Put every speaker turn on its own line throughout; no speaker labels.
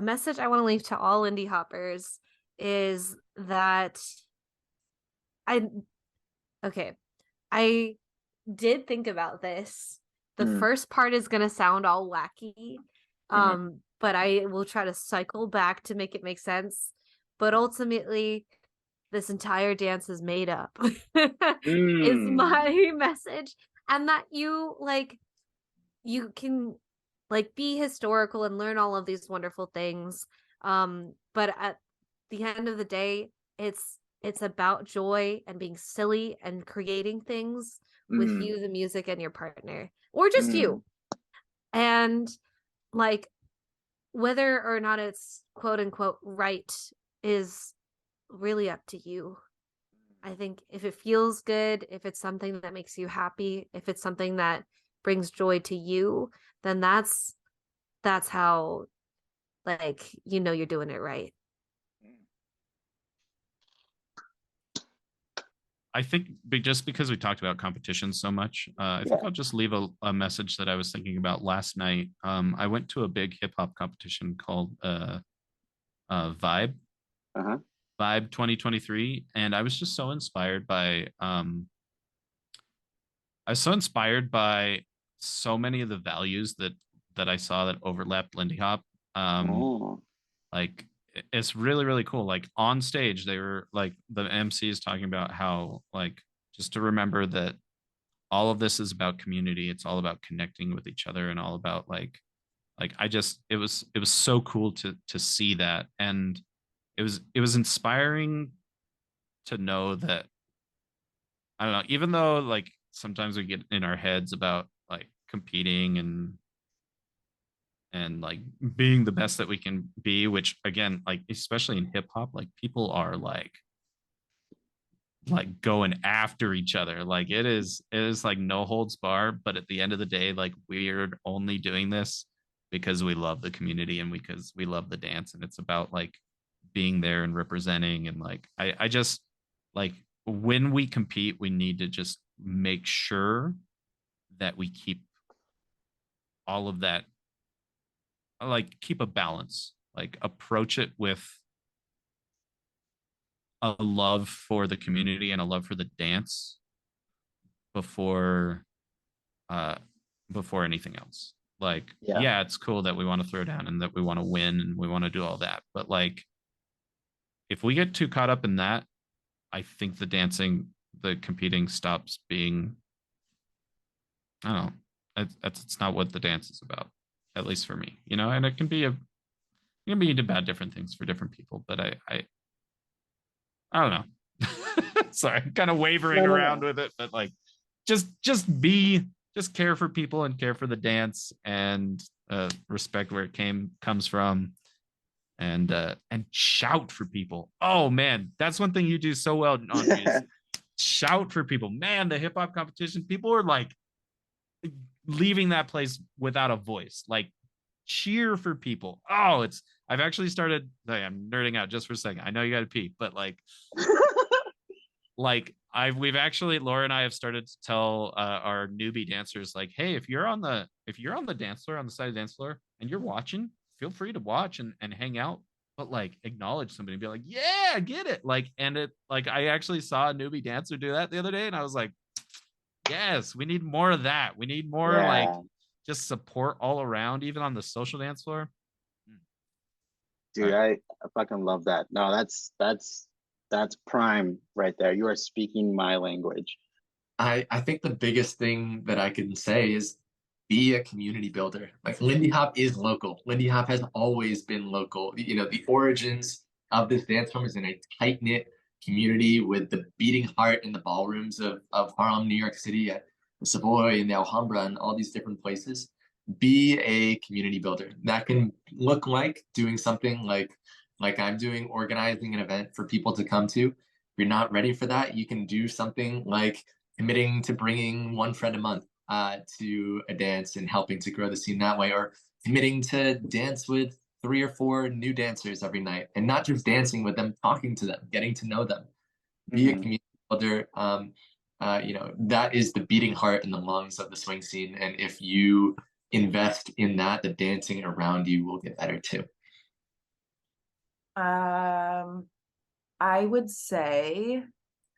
a message I want to leave to all indie hoppers is that I okay, I did think about this. The
Mm,
first part is going to sound all wacky,
mhm,
but I will try to cycle back to make it make sense. But ultimately, this entire dance is made up, is
mm,
my message. And that you can like be historical and learn all of these wonderful things. But at the end of the day, it's about joy and being silly and creating things with
mm,
you, the music, and your partner, or just
mm,
you. And like whether or not it's quote unquote right is really up to you. I think if it feels good, if it's something that makes you happy, if it's something that brings joy to you, then that's how like you're doing it right.
I think just because we talked about competition so much, I think
yeah.
I'll just leave a message that I was thinking about last night. I went to a big hip hop competition called Vibe
Uh-huh.
Vibe 2023, and I was just so inspired by I was so inspired by so many of the values that I saw that overlapped Lindy Hop. Um,
Oh.
like it's really really cool. Like on stage, they were like the MC is talking about how like just to remember that all of this is about community. It's all about connecting with each other and all about like I just it was so cool to see that, and it was inspiring to know that I don't know, even though like sometimes we get in our heads about like competing and like being the best that we can be, which again, like especially in hip hop, like people are like going after each other. Like it is like no holds bar, but at the end of the day, like we're only doing this because we love the community and because we love the dance. And it's about like being there and representing. And like I just like when we compete, we need to just make sure that we keep all of that, like keep a balance, like approach it with a love for the community and a love for the dance before uh before anything else. Like
Yeah.
yeah, it's cool that we want to throw down and that we want to win and we want to do all that, but like if we get too caught up in that, I think the competing stops being, I don't know, it's not what the dance is about, at least for me, and it can be about different things for different people, but I don't know. Sorry, I'm kind of wavering
No, no,
around
no.
with it, but like just care for people and care for the dance and respect where it comes from and shout for people. Oh man, that's one thing you do so well, Andre, is shout for people. Man, the hip hop competition, people are like leaving that place without a voice. Like cheer for people. Oh, I've actually started. I'm nerding out just for a second. I know you got to pee, but like we've actually Laura and I have started to tell our newbie dancers like, hey, if you're on the dance floor on the side of the dance floor and you're watching, feel free to watch and hang out, but like acknowledge somebody and be like, yeah, I get it. Like, and it like I actually saw a newbie dancer do that the other day, and I was like, yes, we need more of that. We need more like
Yeah.
just support all around, even on the social dance floor.
Dude,
But
I fucking love that. No, that's prime right there. You are speaking my language.
I think the biggest thing that I can say is be a community builder. Like Lindy Hop is local. Lindy Hop has always been local. You know, the origins of this dance form is in a tight-knit community with the beating heart in the ballrooms of Harlem, New York City, at the Savoy and the Alhambra and all these different places. Be a community builder. That can look like doing something like I'm doing, organizing an event for people to come to. If you're not ready for that, you can do something like committing to bringing one friend a month to a dance and helping to grow the scene that way, or committing to dance with 3 or 4 new dancers every night and not just dancing with them, talking to them, getting to know them. Be a
Hmm.
community builder. That is the beating heart and the lungs of the swing scene. And if you invest in that, the dancing around you will get better too.
I would say,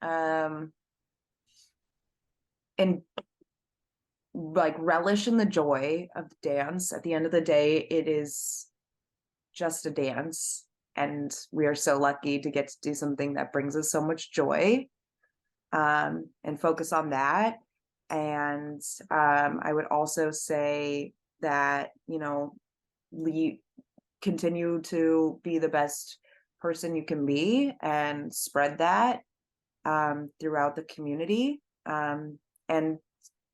and like relish in the joy of the dance. At the end of the day, it is just a dance, and we are so lucky to get to do something that brings us so much joy. And focus on that. And I would also say that, you know, continue to be the best person you can be and spread that throughout the community. And,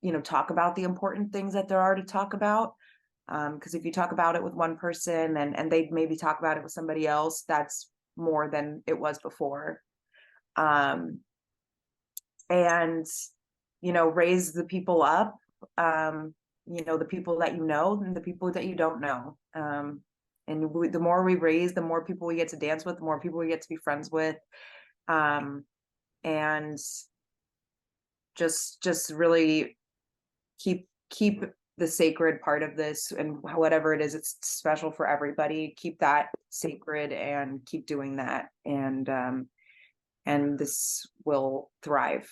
you know, talk about the important things that there are to talk about. Because if you talk about it with one person and they maybe talk about it with somebody else, that's more than it was before. And, you know, raise the people up, you know, the people that you know and the people that you don't know. And the more we raise, the more people we get to dance with, the more people we get to be friends with. And just really keep the sacred part of this, and whatever it is, it's special for everybody. Keep that sacred and keep doing that. And this will thrive.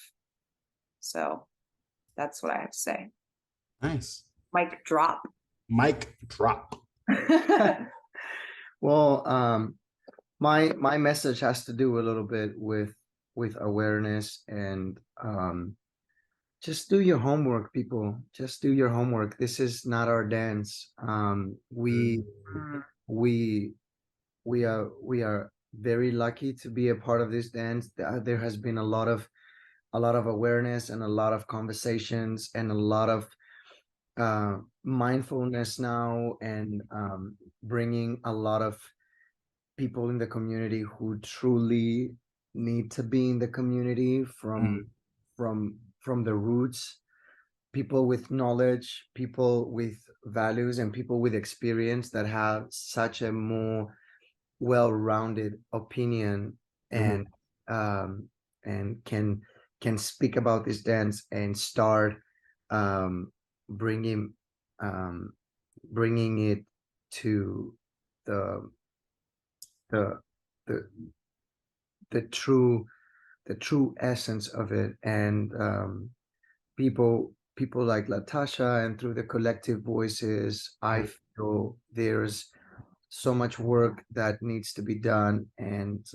So that's what I have to say.
Nice.
Mic drop.
Mic drop.
Well, my message has to do a little bit with awareness and just do your homework, people. Just do your homework. This is not our dance. We are very lucky to be a part of this dance. There has been a lot of awareness and a lot of conversations and a lot of mindfulness now, and bringing a lot of people in the community who truly need to be in the community from the roots, people with knowledge, people with values, and people with experience that have such a more well-rounded opinion and can speak about this dance and start bringing it to the true essence of it. And people like Latasha, and through the collective voices, I feel there's so much work that needs to be done. And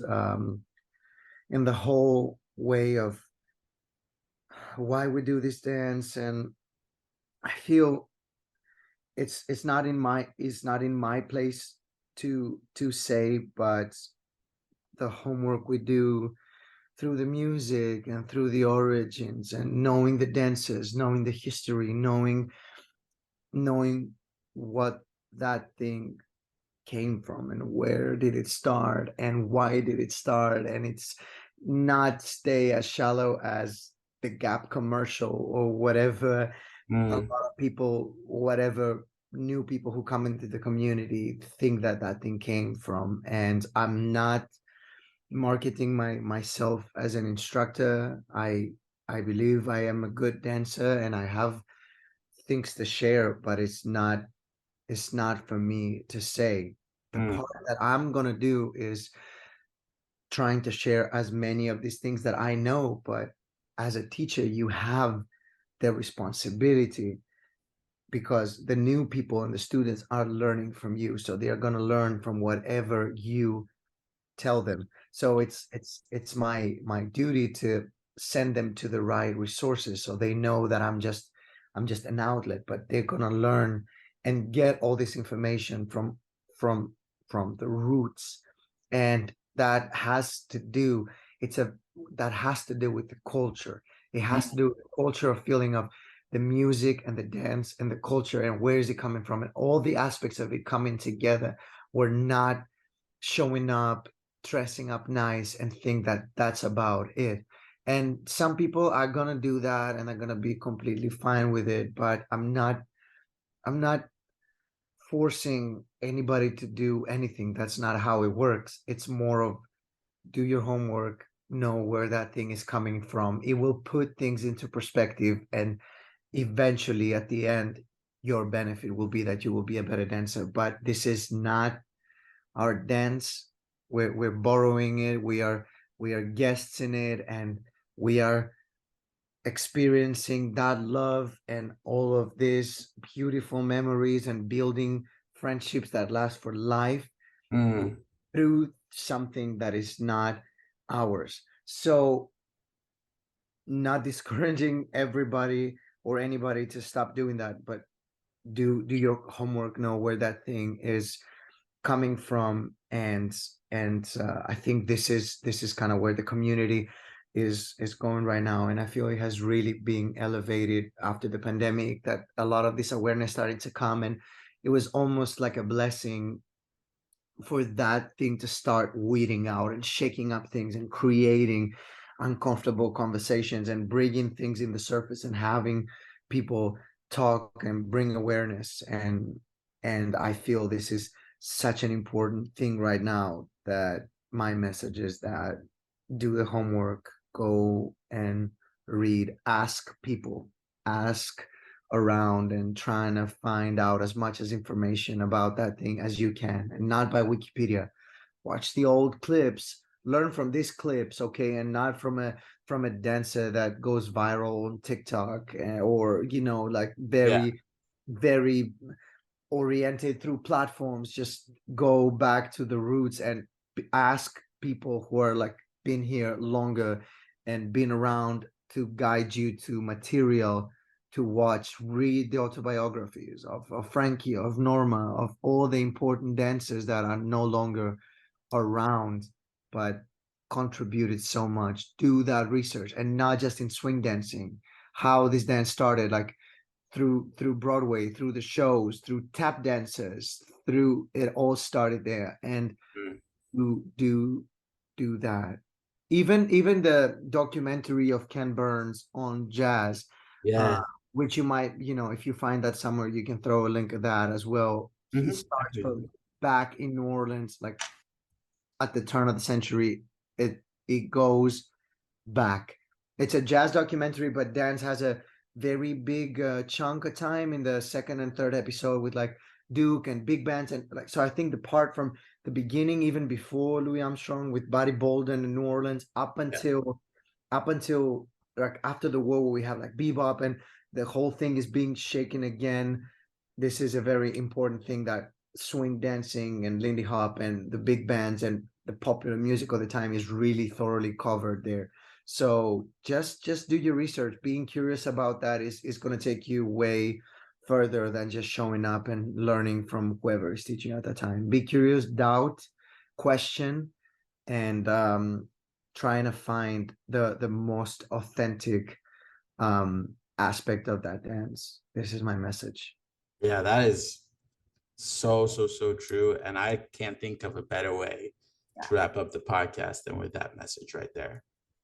in the whole way of why we do this dance, and I feel it's not in my place to say, but the homework we do through the music and through the origins, and knowing the dances, knowing the history, knowing what that thing came from and where did it start and why did it start, and it's not stay as shallow as the Gap commercial or whatever. A lot of people, whatever new people who come into the community, think that thing came from. And I'm not marketing myself as an instructor. I believe I am a good dancer and I have things to share, but it's not for me to say. The part that I'm gonna do is trying to share as many of these things that I know. But as a teacher, you have the responsibility, because the new people and the students are learning from you, so they are going to learn from whatever you tell them. So it's my duty to send them to the right resources, so they know that I'm just an outlet, but they're going to learn and get all this information from the roots. And that has to do with the culture. It has to do with the culture of feeling of the music and the dance and the culture, and where is it coming from, and all the aspects of it coming together. We're not showing up, dressing up nice, and think that that's about it. And some people are gonna do that and are gonna be completely fine with it, but I'm not forcing anybody to do anything. That's not how it works. It's more of do your homework, know where that thing is coming from. It will put things into perspective, and eventually at the end, your benefit will be that you will be a better dancer. But this is not our dance. we're borrowing it. We are guests in it, and we are experiencing that love and all of these beautiful memories and building friendships that last for life
Mm.
through something that is not ours. So, not discouraging everybody or anybody to stop doing that, but do your homework, know where that thing is coming from, and I think this is kind of where the community is going right now, and I feel it has really been elevated after the pandemic, that a lot of this awareness started to come, and it was almost like a blessing for that thing to start weeding out and shaking up things and creating uncomfortable conversations and bringing things in the surface and having people talk and bring awareness, and I feel this is such an important thing right now, that my message is that do the homework, go and read, ask people, ask around, and trying to find out as much as information about that thing as you can, and not by Wikipedia. Watch the old clips, learn from these clips, okay, and not from a dancer that goes viral on TikTok, or like very oriented through platforms. Just go back to the roots and ask people who are like been here longer and been around to guide you to material to watch. Read the autobiographies of Frankie, of Norma, of all the important dancers that are no longer around but contributed so much. Do that research, and not just in swing dancing, how this dance started, like through Broadway, through the shows, through tap dancers, through it all started there. And do that. Even the documentary of Ken Burns on jazz,
Yeah.
which you might, if you find that somewhere, you can throw a link of that as well. He
Mhm.
starts from back in New Orleans, like at the turn of the century. It goes back. It's a jazz documentary, but dance has a very big chunk of time in the second and third episode with like Duke and big bands, and like, so I think the part from the beginning, even before Louis Armstrong, with Buddy Bolden in New Orleans, up until like after the war, where we have like bebop and the whole thing is being shaken again. This is a very important thing, that swing dancing and Lindy Hop and the big bands and the popular music of the time is really thoroughly covered there. So just do your research. Being curious about that is going to take you way further than just showing up and learning from whoever is teaching at that time. Be curious, doubt, question, and trying to find the most authentic aspect of that dance. This is my message.
Yeah, that is so true. And I can't think of a better way to wrap up the podcast than with that message right there.